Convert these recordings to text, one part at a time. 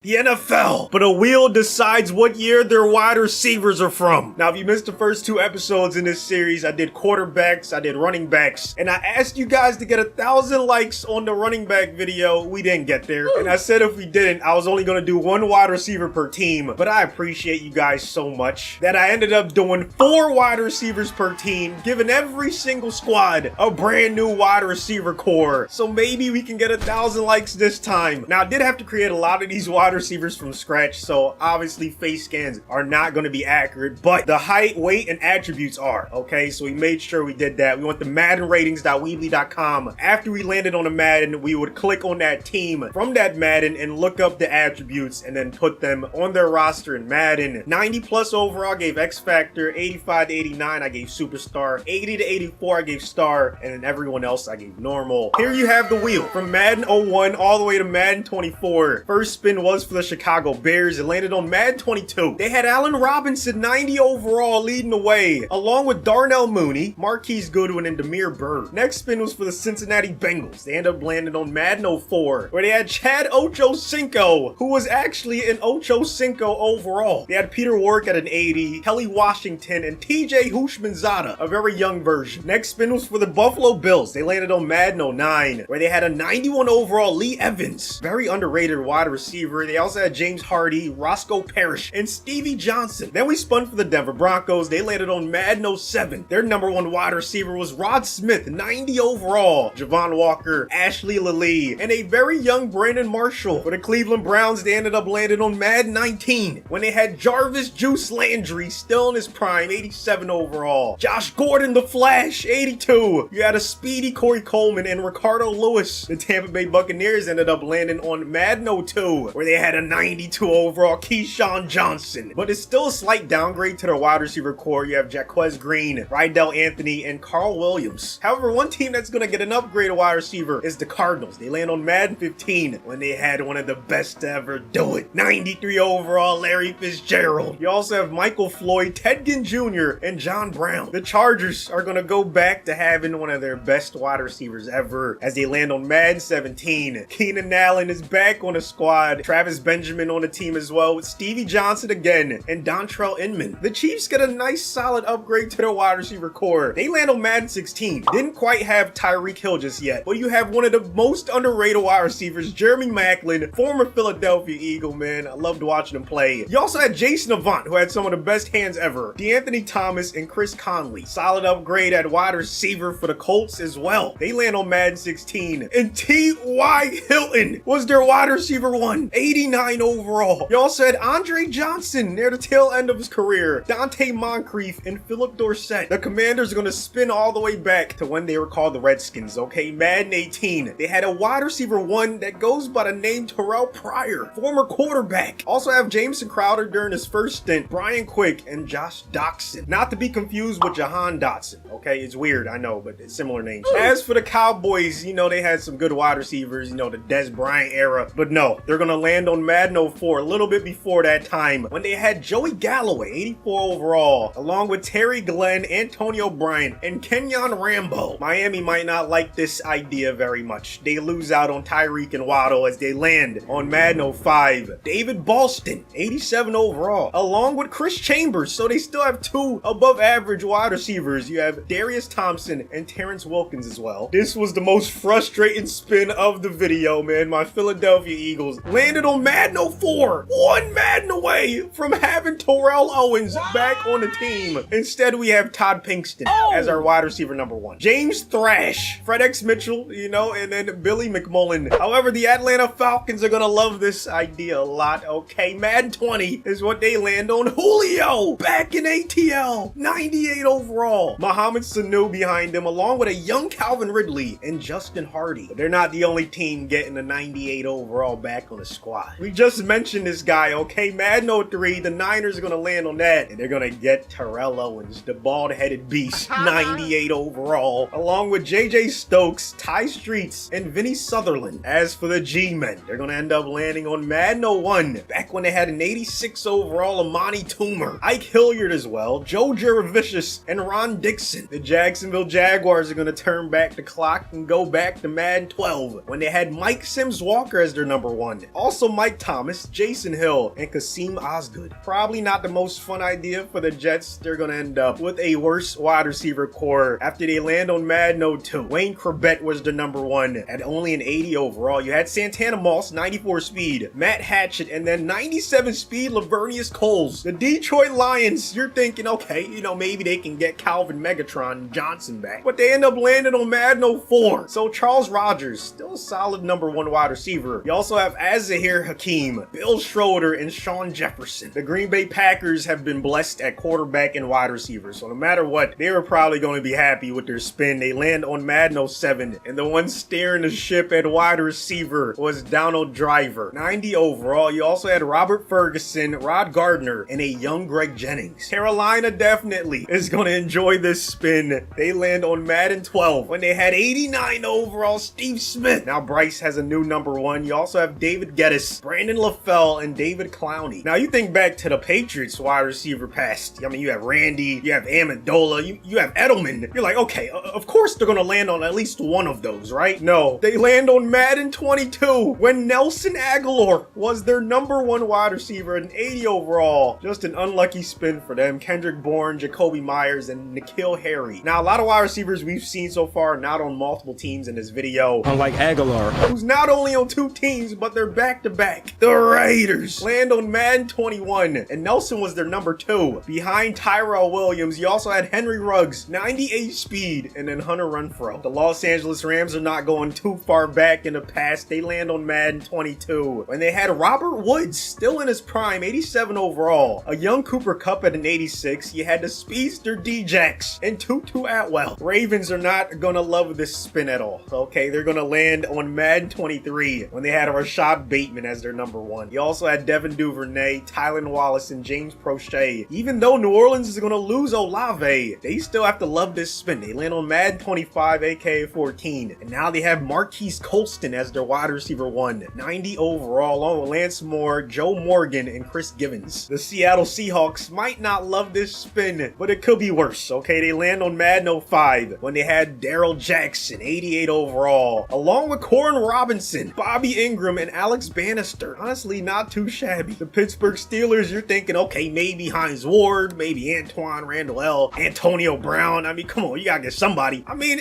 The NFL, but a wheel decides what year their wide receivers are from. Now, if you missed the first two episodes in this series, I did quarterbacks, I did running backs, and I asked you guys to get 1,000 likes on the running back video. We didn't get there, and I said if we didn't, I was only going to do one wide receiver per team, but I appreciate you guys so much that I ended up doing 4 wide receivers per team, giving every single squad a brand new wide receiver core. So maybe we can get 1,000 likes this time. Now, I did have to create a lot of these wide receivers from scratch, so obviously face scans are not going to be accurate, but the height, weight, and attributes are. Okay, so we made sure we did that. We went to maddenratings.weebly.com. After we landed on a Madden, we would click on that team from that Madden and look up the attributes and then put them on their roster in Madden. 90 plus overall, I gave X Factor. 85 to 89, I gave Superstar. 80 to 84, I gave Star, and then everyone else I gave Normal. Here you have the wheel from Madden 01 all the way to Madden 24. First spin was for the Chicago Bears. It landed on Madden 22. They had Allen Robinson, 90 overall, leading the way, along with Darnell Mooney, Marquise Goodwin, and Damiere Byrd. Next spin was for the Cincinnati Bengals. They ended up landing on Madden 04, where they had Chad Ochocinco, who was actually an Ochocinco overall. They had Peter Warrick at an 80, Kelly Washington, and TJ Houshmandzadeh, a very young version. Next spin was for the Buffalo Bills. They landed on Madden 09, where they had a 91 overall Lee Evans, very underrated wide receiver. They also had James Hardy, Roscoe Parrish, and Stevie Johnson. Then we spun for the Denver Broncos. They landed on Madden 07. Their number 1 wide receiver was Rod Smith, 90 overall, Javon Walker, Ashley Lilly, and a very young Brandon Marshall. For the Cleveland Browns, they ended up landing on Madden 19 when they had Jarvis Juice Landry, still in his prime, 87 overall. Josh Gordon, the Flash, 82. You had a speedy Corey Coleman and Ricardo Lewis. The Tampa Bay Buccaneers ended up landing on Madden 02, where they had a 92 overall Keyshawn Johnson. But it's still a slight downgrade to their wide receiver core. You have Jaquez Green, Rydell Anthony, and Carl Williams. However, one team that's going to get an upgrade wide receiver is the Cardinals. They land on Madden 15 when they had one of the best to ever do it, 93 overall Larry Fitzgerald. You also have Michael Floyd, Ted Ginn Jr., and John Brown. The Chargers are going to go back to having one of their best wide receivers ever as they land on Madden 17. Keenan Allen is back on the squad. Travis Benjamin on the team as well, with Stevie Johnson again and Dontrell Inman. The Chiefs get a nice solid upgrade to their wide receiver core. They land on Madden 16. Didn't quite have Tyreek Hill just yet, but you have one of the most underrated wide receivers, Jeremy Maclin, former Philadelphia Eagle, man. I loved watching him play. You also had Jason Avant, who had some of the best hands ever. DeAnthony Thomas and Chris Conley. Solid upgrade at wide receiver for the Colts as well. They land on Madden 16. And T.Y. Hilton was their wide receiver 1, 89 overall. You also had Andre Johnson near the tail end of his career, Dante Moncrief, and Philip Dorsett. The Commanders are going to spin all the way back to when they were called the Redskins, okay? Madden 18. They had a wide receiver 1 that goes by the name Terrell Pryor, former quarterback. Also have Jameson Crowder during his first stint, Brian Quick, and Josh Doxson. Not to be confused with Jahan Dotson, okay? It's weird, I know, but it's similar names. As for the Cowboys, you know, they had some good wide receivers, you know, the Dez Bryant era, but no, they're going to land on Madden 04 a little bit before that time when they had Joey Galloway, 84 overall, along with Terry Glenn, Antonio Bryant, and Kenyon Rambo. Miami might not like this idea very much. They lose out on Tyreek and Waddle as they land on Madden 05. David Ballston, 87 overall, along with Chris Chambers, so they still have 2 above average wide receivers. You have Darius Thompson and Terrence Wilkins as well. This was the most frustrating spin of the video, man. My Philadelphia Eagles landed on Madden 04, 1 Madden away from having Terrell Owens back on the team. Instead, we have Todd Pinkston as our wide receiver number 1. James Thrash, Fred X Mitchell, you know, and then Billy McMullen. However, the Atlanta Falcons are going to love this idea a lot, okay? Madden 20 is what they land on. Julio, back in ATL, 98 overall. Mohamed Sanu behind him, along with a young Calvin Ridley and Justin Hardy. But they're not the only team getting a 98 overall back on the squad. We just mentioned this guy, okay? Madden 03, the Niners are going to land on that, and they're going to get Terrell Owens, the bald-headed beast, 98 overall, along with JJ Stokes, Ty Streets, and Vinny Sutherland. As for the G-Men, they're going to end up landing on Madden 01, back when they had an 86 overall Amani Toomer, Ike Hilliard as well, Joe Juravicius, and Ron Dixon. The Jacksonville Jaguars are going to turn back the clock and go back to Madden 12, when they had Mike Sims Walker as their number 1. Also also Mike Thomas, Jason Hill, and Kasim Osgood. Probably not the most fun idea for the Jets. They're gonna end up with a worse wide receiver core after they land on Madden 02. Wayne Corbett was the number 1 at only an 80 overall. You had Santana Moss, 94 speed, Matt Hatchett, and then 97 speed Lavernius Coles. The Detroit Lions, you're thinking, okay, you know, maybe they can get Calvin Megatron Johnson back, but they end up landing on Madden 04. So Charles Rogers, still a solid number 1 wide receiver. You also have Azahir Hakeem, Bill Schroeder, and Sean Jefferson. The Green Bay Packers have been blessed at quarterback and wide receiver, so no matter what, they were probably going to be happy with their spin. They land on Madden 07, and the one steering the ship at wide receiver was Donald Driver, 90 overall. You also had Robert Ferguson, Rod Gardner, and a young Greg Jennings. Carolina definitely is going to enjoy this spin. They land on Madden 12 when they had 89 overall Steve Smith. Now Bryce has a new number 1. You also have David Geddes, Brandon LaFell, and David Clowney. Now you think back to the Patriots wide receiver past. I mean, you have Randy, you have Amendola, you have Edelman. You're like, okay, of course they're going to land on at least one of those, right? No, they land on Madden 22 when Nelson Aguilar was their number 1 wide receiver at an 80 overall. Just an unlucky spin for them. Kendrick Bourne, Jacoby Myers, and N'Keal Harry. Now, a lot of wide receivers we've seen so far are not on multiple teams in this video. Unlike Aguilar, who's not only on 2 teams, but they're back-to-back. The Raiders land on Madden 21, and Nelson was their number 2. Behind Tyrell Williams, you also had Henry Ruggs, 98 speed, and then Hunter Renfrow. The Los Angeles Rams are not going too far back in the past. They land on Madden 22 when they had Robert Woods, still in his prime, 87 overall. A young Cooper Kupp at an 86. You had the speedster D-Jax and Tutu Atwell. Ravens are not gonna love this spin at all. Okay, they're gonna land on Madden 23 when they had Rashad Bateman as their number 1. You also had Devin Duvernay, Tylan Wallace, and James Prochet. Even though New Orleans is gonna lose Olave, they still have to love this spin. They land on Madden 25, aka 14. And now they have Marquise Colston as their wide receiver 1, 90 overall, along with Lance Moore, Joe Morgan, and Chris Givens. The Seattle Seahawks might not love this spin, but it could be worse. Okay, they land on Madden 05 when they had Darrell Jackson, 88 overall, along with Corin Robinson, Bobby Ingram, and Alex Bannister. Honestly, not too shabby. The Pittsburgh Steelers, you're thinking, okay, maybe Hines Ward, maybe Antoine Randall L, Antonio Brown. I mean, come on, you gotta get somebody. I mean,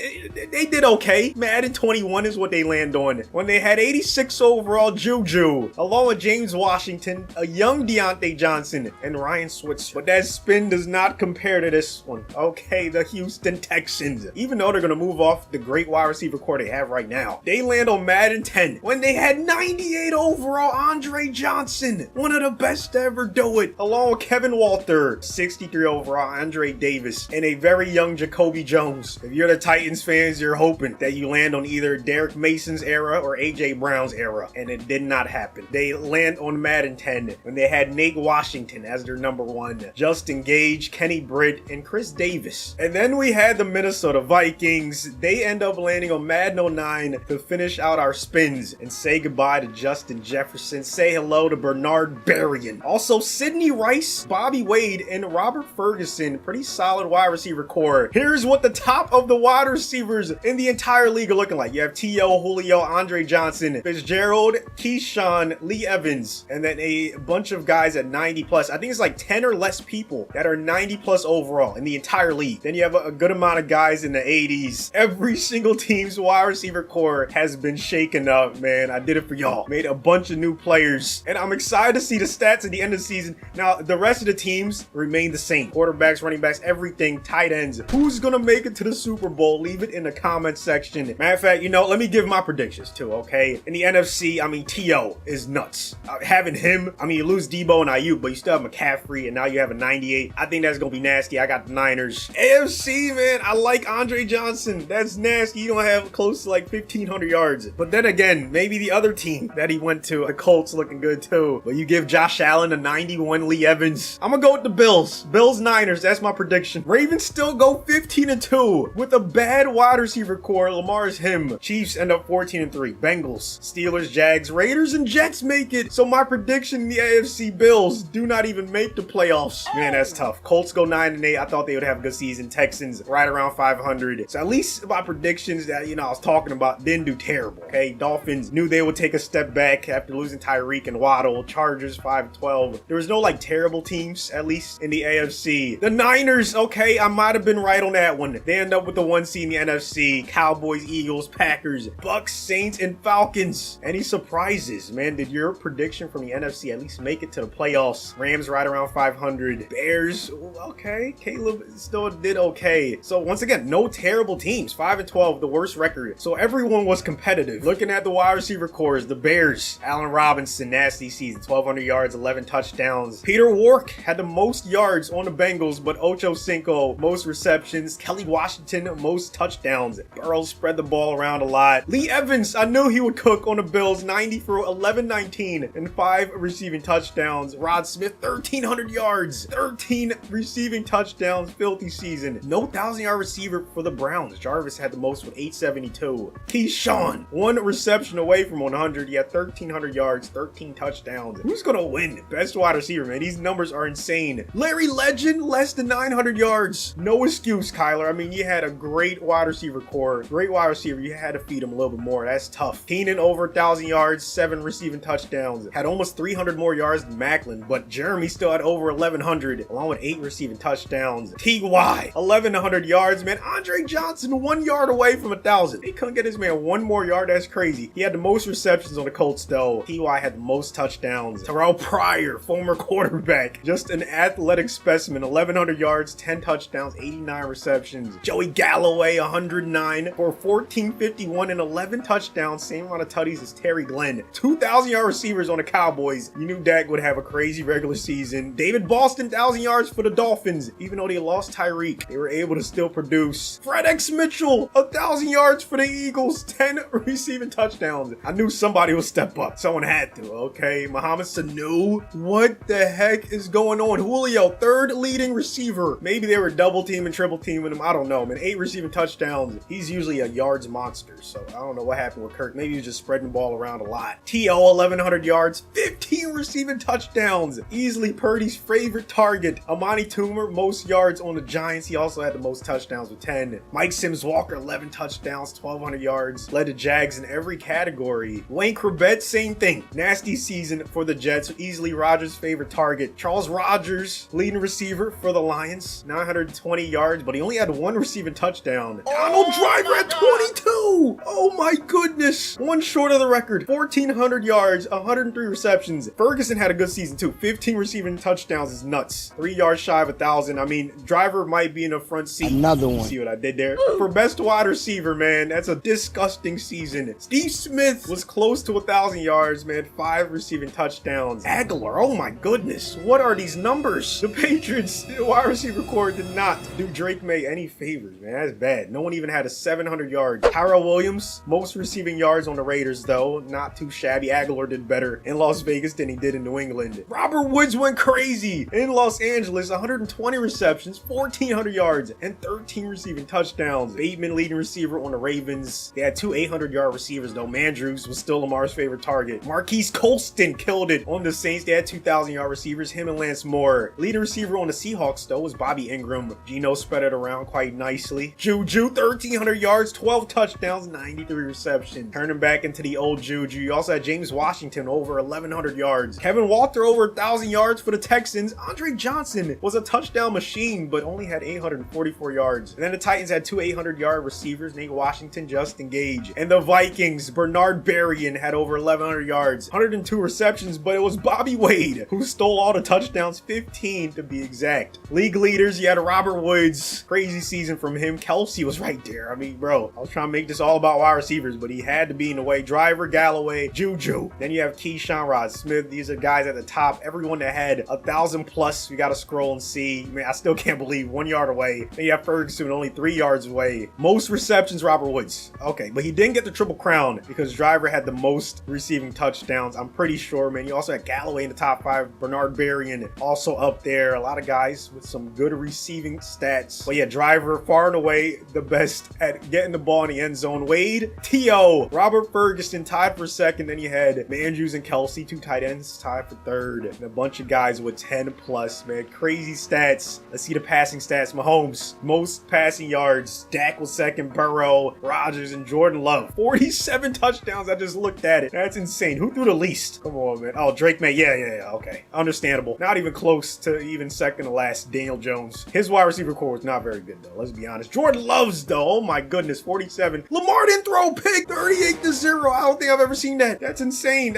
they did okay. Madden 21 is what they land on when they had 86 overall Juju, along with James Washington, a young Deontay Johnson, and Ryan Switzer. But that spin does not compare to this one. Okay, the Houston Texans, even though they're gonna move off the great wide receiver core they have right now, they land on Madden 10 when they had 98 overall Andre Johnson, one of the best to ever do it, along with Kevin Walter, 63 overall Andre Davis, and a very young Jacoby Jones. If you're the Titans fans, you're hoping that you land on either Derek Mason's era or AJ Brown's era, and it did not happen. They land on Madden 10 when they had Nate Washington as their number 1, Justin Gage, Kenny Britt, and Chris Davis. And then we had the Minnesota Vikings. They end up landing on Madden 09 to finish out our spins and say goodbye to Justin Jefferson, say hello to Bernard Berrien. Also, Sidney Rice, Bobby Wade, and Robert Ferguson. Pretty solid wide receiver core. Here's what the top of the wide receivers in the entire league are looking like. You have T.O., Julio, Andre Johnson, Fitzgerald, Keyshawn, Lee Evans, and then a bunch of guys at 90 plus. I think it's like 10 or less people that are 90 plus overall in the entire league. Then you have a good amount of guys in the 80s. Every single team's wide receiver core has been shaken up, man. I did it for y'all. Made a bunch of new players, and I'm excited to see the stats at the end of the season. Now, the rest of the teams remain the same. Quarterbacks, running backs, everything, tight ends. Who's gonna make it to the Super Bowl? Leave it in the comment section. Matter of fact, you know, let me give my predictions too, okay? In the NFC, I mean, T.O. is nuts. Having him, I mean, you lose Debo and Ayuk, but you still have McCaffrey, and now you have a 98. I think that's gonna be nasty. I got the Niners. AFC, man, I like Andre Johnson. That's nasty. You're gonna have close to like 1,500 yards. But then again, maybe the other team that he went to, the Colts, looking good too. But you give Josh Allen a 91, Lee Evans. I'm gonna go with the Bills. Bills, Niners, that's my prediction. Ravens still go 15-2 with a bad wide receiver core. Lamar's him. Chiefs end up 14-3. Bengals, Steelers, Jags, Raiders, and Jets make it. So my prediction in the AFC, Bills do not even make the playoffs. Man, that's tough. Colts go 9-8. I thought they would have a good season. Texans right around 500. So at least my predictions that, you know, I was talking about didn't do terrible. Okay, Dolphins knew they would take a step back. after losing Tyreek and Waddle. Chargers 5-12. There was no like terrible teams, at least in the AFC. The Niners, okay, I might have been right on that one. They end up with the 1 seed in the NFC. Cowboys, Eagles, Packers, Bucks, Saints, and Falcons. Any surprises, man? Did your prediction from the NFC at least make it to the playoffs? Rams right around 500. Bears, okay. Caleb still did okay. So once again, no terrible teams. 5-12, the worst record. So everyone was competitive. Looking at the wide receiver cores, the Bears, Allen Robinson, nasty season, 1,200 yards, 11 touchdowns. Peter Wark had the most yards on the Bengals, but Ocho Cinco, most receptions. Kelly Washington, most touchdowns. Burrows spread the ball around a lot. Lee Evans, I knew he would cook on the Bills, 90 for 11-19 and 5 receiving touchdowns. Rod Smith, 1,300 yards, 13 receiving touchdowns, filthy season. No 1,000-yard receiver for the Browns. Jarvis had the most with 872. Keyshawn, 1 reception away from 100. He had 1,300 yards, 13 touchdowns. Who's gonna win? Best wide receiver, man. These numbers are insane. Larry Legend, less than 900 yards. No excuse, Kyler. I mean, you had a great wide receiver core. Great wide receiver. You had to feed him a little bit more. That's tough. Keenan over 1,000 yards, 7 receiving touchdowns. Had almost 300 more yards than Macklin, but Jeremy still had over 1,100, along with 8 receiving touchdowns. T.Y., 1,100 yards, man. Andre Johnson, 1 yard away from 1,000. They couldn't get this man 1 more yard. That's crazy. He had the most receptions on the Colts, though. T.Y. had the most touchdowns. Terrell Pryor, former quarterback, just an athletic specimen, 1,100 yards, 10 touchdowns, 89 receptions. Joey Galloway, 109 for 1,451 and 11 touchdowns, same amount of tutties as Terry Glenn. 2,000-yard receivers on the Cowboys. You knew Dak would have a crazy regular season. David Boston, 1,000 yards for the Dolphins. Even though they lost Tyreek, they were able to still produce. Fred X. Mitchell, 1,000 yards for the Eagles, 10 receiving touchdowns. I knew somebody would step up. Someone had to, okay? Mohamed Sanu, what the heck is going on? Julio, 3rd leading receiver. Maybe they were double teaming, triple teaming him. I don't know, man. 8 receiving touchdowns. He's usually a yards monster, so I don't know what happened with Kirk. Maybe he was just spreading the ball around a lot. T.O., 1,100 yards, 15 receiving touchdowns. Easily Purdy's favorite target. Amani Toomer, most yards on the Giants. He also had the most touchdowns with 10. Mike Sims-Walker, 11 touchdowns, 1,200 yards. Led the Jags in every category. Wayne Corbett, same thing. Nasty season for the Jets. Easily Rodgers' favorite target. Charles Rodgers, leading receiver for the Lions, 920 yards, but he only had 1 receiving touchdown. Donald Driver at 22! Oh my goodness! 1 short of the record. 1,400 yards, 103 receptions. Ferguson had a good season too. 15 receiving touchdowns is nuts. 3 yards shy of 1,000. I mean, Driver might be in the front seat. Another one. See what I did there? For best wide receiver, man, that's a disgusting season. Steve Smith was close to 1,000 yards, man. 5 receiving touchdowns. Aguilar, oh my goodness. What are these numbers? The Patriots wide receiver core did not do Drake May any favors, man. That's bad. No one even had a 700 yards. Tyrell Williams, most receiving yards on the Raiders, though. Not too shabby. Aguilar did better in Las Vegas than he did in New England. Robert Woods went crazy in Los Angeles. 120 receptions, 1,400 yards, and 13 receiving touchdowns. Bateman, leading receiver on the Ravens. They had 2 800-yard receivers, though. Mandrews was still Lamar's favorite target. Marquise Colston killed it on the Saints. They had 2,000-yard receivers, him and Lance Moore. Leading receiver on the Seahawks, though, was Bobby Ingram. Geno spread it around quite nicely. Juju, 1,300 yards, 12 touchdowns, 93 receptions. Turning back into the old Juju. You also had James Washington, over 1,100 yards. Kevin Walter, over 1,000 yards for the Texans. Andre Johnson was a touchdown machine, but only had 844 yards. And then the Titans had 2 800-yard receivers, Nate Washington, Justin Gage. And the Vikings, Bernard Berrien had over 1,100 yards, 102 receptions, but it was Bobby Wade who stole all the touchdowns, 15 to be exact. League leaders, you had Robert Woods, crazy season from him. Kelsey was right there. I mean, bro, I was trying to make this all about wide receivers, but he had to be in the way. Driver, Galloway, Juju. Then you have Keyshawn, Rod Smith. These are guys at the top. Everyone that had 1,000 plus, we got to scroll and see. Man, I still can't believe 1 yard away. Then you have Ferguson only 3 yards away. Most receptions, Robert Woods. Okay, but he didn't get the triple crown because Driver had the most receiving touchdowns. I'm pretty sure, man. You also had Galloway in the top 5. Bernard Berrien also up there. A lot of guys with some good receiving stats. But yeah, Driver far and away the best at getting the ball in the end zone. Dwayne Wade, T.O., Robert Ferguson tied for second. Then you had Andrews and Kelsey, 2 tight ends, tied for third. And a bunch of guys with 10 plus, man. Crazy stats. Let's see the passing stats. Mahomes, most passing yards. Dak was second, Burrow, Rodgers, and Jordan Love. 47 touchdowns. I just looked at it. That's insane. Who threw the least? Come on, man. Oh, Drake May. Yeah. Okay. Understandable. Not even close to even second to last, Daniel Jones. His wide receiver core was not very good, though. Let's be honest. Jordan Love's, though. Oh, my goodness. 47. Lamar didn't throw a pick. 38-0. I don't think I've ever seen that. That's insane.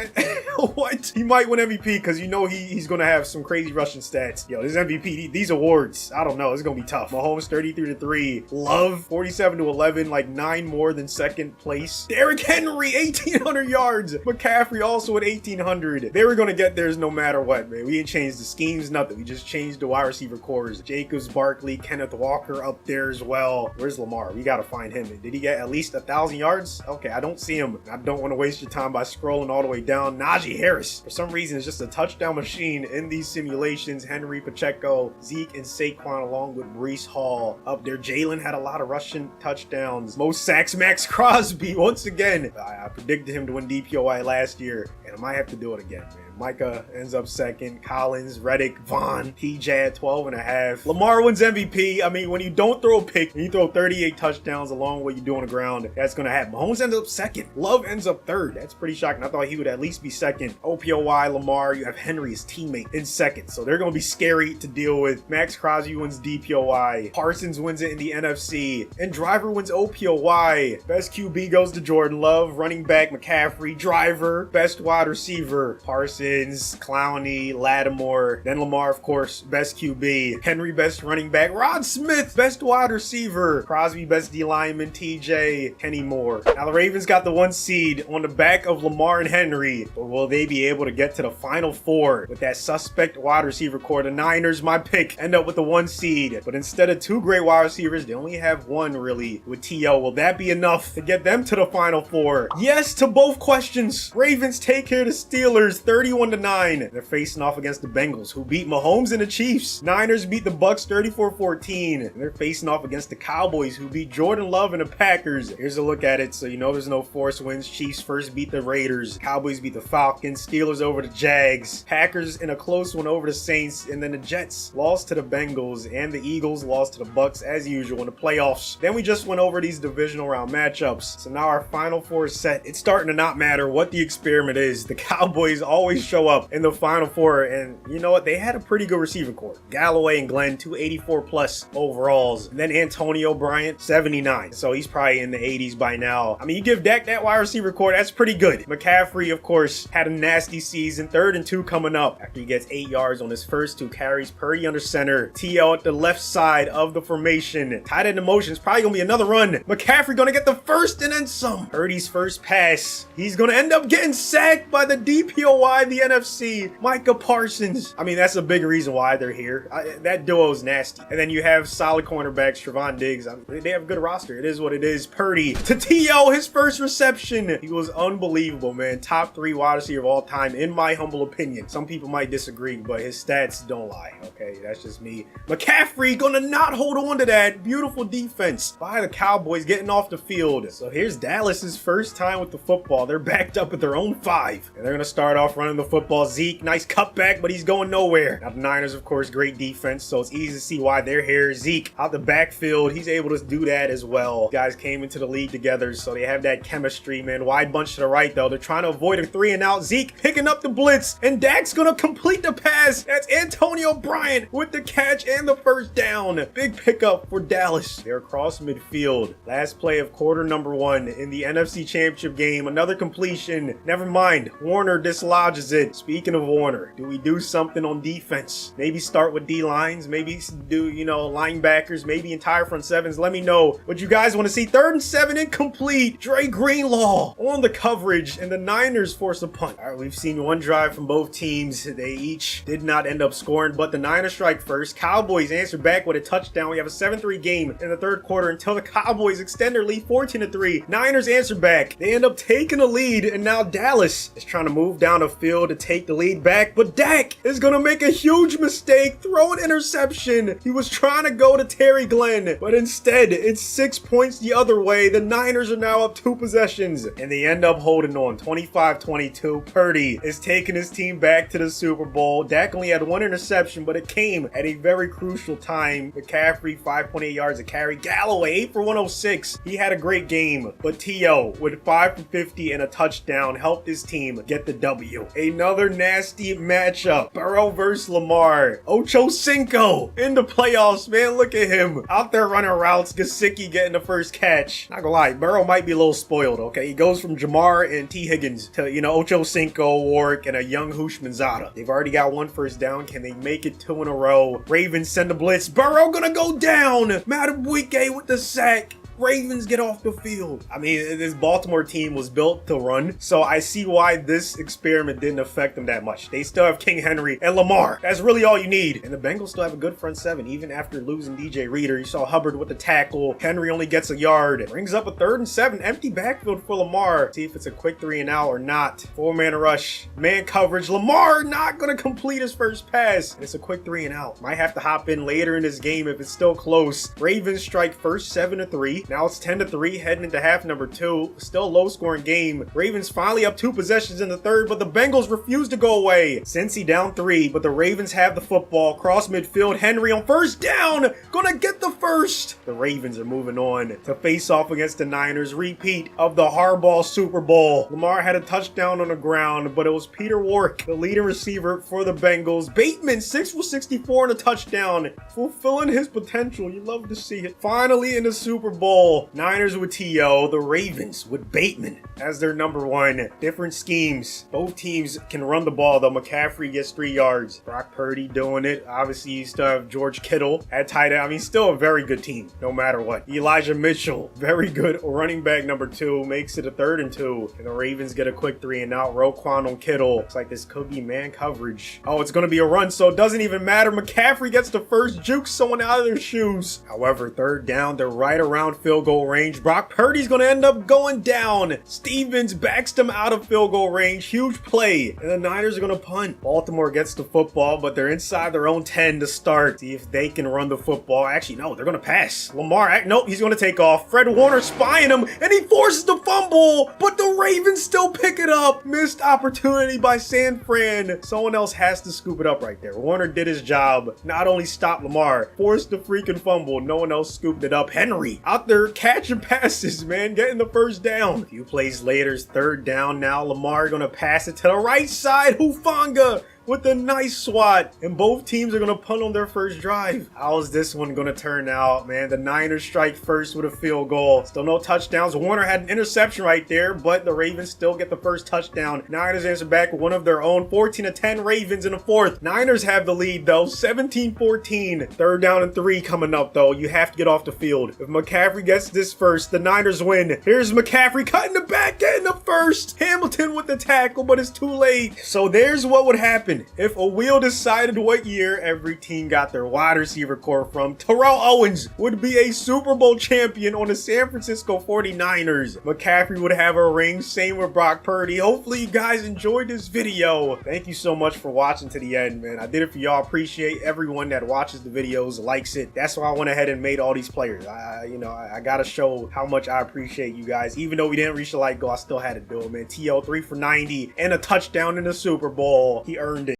What? He might win MVP because you know he's going to have some crazy rushing stats. Yo, this MVP, these awards, I don't know. It's going to be tough. Mahomes 33-3. Love 47-11, like 9 more than second place. Derrick Henry 1,800 yards. McCaffrey also at 1,800. They were going to get theirs no matter what, man. We didn't change the schemes, nothing. We just changed the wide receiver cores. Jacobs, Barkley, Kenneth Walker up there as well. Where's Lamar? We got to find him. Did he get at least 1,000 yards? Okay, I don't see him. I don't want to waste your time by scrolling all the way down. Najee Harris, for some reason, is just a touchdown machine in these simulations. Henry, Pacheco, Zeke, and Saquon, along with Breece Hall up there. Jalen had a lot of rushing touchdowns. Most sacks, Max Crosby. Once again, I predicted him to win DPOI last year, and I might have to do it again, man. Micah ends up second. Collins, Reddick, Vaughn, TJ at 12.5. Lamar wins MVP. I mean, when you don't throw a pick, and you throw 38 touchdowns along what you do on the ground, that's going to happen. Mahomes ends up second. Love ends up third. That's pretty shocking. I thought he would at least be second. OPOY, Lamar, you have Henry, his teammate, in second. So they're going to be scary to deal with. Max Crosby wins DPOY. Parsons wins it in the NFC. And Driver wins OPOY. Best QB goes to Jordan Love. Running back, McCaffrey. Driver. Best wide receiver, Parsons. Clowney, Lattimore, then Lamar, of course, best QB. Henry, best running back. Rod Smith, best wide receiver. Crosby, best D lineman. TJ, Kenny Moore. Now the Ravens got the 1 seed on the back of Lamar and Henry, but will they be able to get to the Final Four with that suspect wide receiver core? The Niners, my pick, end up with the 1 seed, but instead of 2 great wide receivers, they only have 1 really with T.O. Will that be enough to get them to the Final Four? Yes to both questions. Ravens take care of the Steelers 31-9. They're facing off against the Bengals, who beat Mahomes and the Chiefs. Niners beat the Bucks 34-14. And they're facing off against the Cowboys, who beat Jordan Love and the Packers. Here's a look at it, so you know there's no forced wins. Chiefs first beat the Raiders. Cowboys beat the Falcons. Steelers over the Jags. Packers in a close one over the Saints. And then the Jets lost to the Bengals. And the Eagles lost to the Bucks as usual in the playoffs. Then we just went over these divisional round matchups. So now our Final Four is set. It's starting to not matter what the experiment is. The Cowboys always show up in the Final Four, and you know what? They had a pretty good receiving core. Galloway and Glenn, 284 plus overalls. And then Antonio Bryant, 79. So he's probably in the 80s by now. I mean, you give Dak that wide receiver core, that's pretty good. McCaffrey, of course, had a nasty season. 3rd and 2 coming up after he gets 8 yards on his first 2 carries. Purdy under center. T.O. at the left side of the formation. Tight end in motion. It's probably going to be another run. McCaffrey going to get the first and then some. Purdy's first pass. He's going to end up getting sacked by the DPOY, the NFC, Micah Parsons. I mean, that's a big reason why they're here. That duo is nasty. And then you have solid cornerbacks, Trevon Diggs. They have a good roster. It is what it is. Purdy to T.O., his first reception. He was unbelievable, man. Top 3 wide receiver of all time, in my humble opinion. Some people might disagree, but his stats don't lie. Okay, that's just me. McCaffrey gonna not hold on to that. Beautiful defense by the Cowboys getting off the field. So here's Dallas's first time with the football. They're backed up at their own 5. And they're gonna start off running the football. Zeke, nice cutback, but he's going nowhere. Now the Niners, of course, great defense, so it's easy to see why they're here. Zeke out the backfield, he's able to do that as well. Guys came into the league together, so they have that chemistry, man. Wide bunch to the right, though. They're trying to avoid a 3 and out. Zeke picking up the blitz, and Dak's gonna complete the pass. That's Antonio Bryant with the catch and the first down. Big pickup for Dallas. They're across midfield. Last play of quarter number 1 in the NFC Championship game. Another completion. Never mind. Warner dislodges it. Speaking of Warner, do we do something on defense? Maybe start with D-lines. Maybe do, linebackers. Maybe entire front sevens. Let me know what you guys want to see. 3rd and 7 incomplete. Dre Greenlaw on the coverage, and the Niners force a punt. All right, we've seen one drive from both teams. They each did not end up scoring, but the Niners strike first. Cowboys answer back with a touchdown. We have a 7-3 game in the 3rd quarter until the Cowboys extend their lead 14-3. Niners answer back. They end up taking a lead, and now Dallas is trying to move down the field field to take the lead back, but Dak is gonna make a huge mistake, throw an interception. He was trying to go to Terry Glenn, but instead it's 6 points the other way. The Niners are now up 2 possessions, and they end up holding on 25-22. Purdy is taking his team back to the Super Bowl. Dak only had 1 interception, but it came at a very crucial time. McCaffrey, 5.8 yards a carry. Galloway, 8 for 106. He had a great game, but T.O. with 5 for 50 and a touchdown helped his team get the W. Another nasty matchup. Burrow versus Lamar. Ocho Cinco in the playoffs, man. Look at him out there running routes. Gesicki getting the first catch. Not gonna lie, Burrow might be a little spoiled, okay? He goes from Jamar and T. Higgins to, Ocho Cinco, Warwick, and a young Hushmanzada. They've already got 1 first down. Can they make it 2 in a row? Ravens send a blitz. Burrow gonna go down. Madubuike with the sack. Ravens get off the field. I mean, this Baltimore team was built to run, so I see why this experiment didn't affect them that much. They still have King Henry and Lamar. That's really all you need. And the Bengals still have a good front 7, even after losing DJ Reader. You saw Hubbard with the tackle. Henry only gets a yard. Brings up a 3rd and 7. Empty backfield for Lamar. See if it's a quick 3 and out or not. 4-man rush. Man coverage. Lamar not going to complete his first pass. And it's a quick 3 and out. Might have to hop in later in this game if it's still close. Ravens strike first 7-3. Now it's 10-3 heading into half number 2. Still a low-scoring game. Ravens finally up 2 possessions in the 3rd, but the Bengals refuse to go away. Cincy down 3, but the Ravens have the football. Cross midfield. Henry on first down. Gonna get the first. The Ravens are moving on to face off against the Niners. Repeat of the Harbaugh Super Bowl. Lamar had a touchdown on the ground, but it was Peter Warrick, the leading receiver for the Bengals. Bateman, 6 for 64 and a touchdown. Fulfilling his potential. You love to see it. Finally in the Super Bowl. Niners with T.O., the Ravens with Bateman as their number 1. Different schemes. Both teams can run the ball, though. McCaffrey gets 3 yards. Brock Purdy doing it. Obviously, you still have George Kittle at tight end. I mean, still a very good team, no matter what. Elijah Mitchell, very good running back number 2, makes it a 3rd and 2. And the Ravens get a quick 3 and out. Roquan on Kittle. Looks like this could be man coverage. Oh, it's going to be a run, so it doesn't even matter. McCaffrey gets the first, jukes someone out of their shoes. However, 3rd down, they're right around field goal range. Brock Purdy's gonna end up going down. Stevens backs them out of field goal range. Huge play. And the Niners are gonna punt. Baltimore gets the football, but they're inside their own 10 to start. See if they can run the football. Actually, no, they're gonna pass. Lamar, nope, he's gonna take off. Fred Warner spying him, and he forces the fumble, but the Ravens still pick it up. Missed opportunity by San Fran. Someone else has to scoop it up right there. Warner did his job. Not only stopped Lamar, forced the freaking fumble. No one else scooped it up. Henry out there catching passes, man, getting the first down. A few plays later, it's 3rd down now. Lamar gonna pass it to the right side. Hufanga with a nice swat, and both teams are gonna punt on their first drive. How's this one gonna turn out, man? The Niners strike first with a field goal. Still no touchdowns. Warner had an interception right there, but the Ravens still get the first touchdown. Niners answer back with one of their own. 14-10 Ravens in the 4th. Niners have the lead though, 17-14. 3rd down and 3 coming up though. You have to get off the field. If McCaffrey gets this first, the Niners win. Here's McCaffrey cutting the back, getting the first. Hamilton with the tackle, but it's too late. So there's what would happen if a wheel decided what year every team got their wide receiver core from. Terrell Owens would be a Super Bowl champion on the San Francisco 49ers. McCaffrey would have a ring. Same with Brock Purdy. Hopefully you guys enjoyed this video. Thank you so much for watching to the end, man. I did it for y'all. Appreciate everyone that watches the videos, likes it. That's why I went ahead and made all these players. I gotta show how much I appreciate you guys. Even though we didn't reach the like goal, I still had to do it, man. T.O. 3 for 90 and a touchdown in the Super Bowl. He earned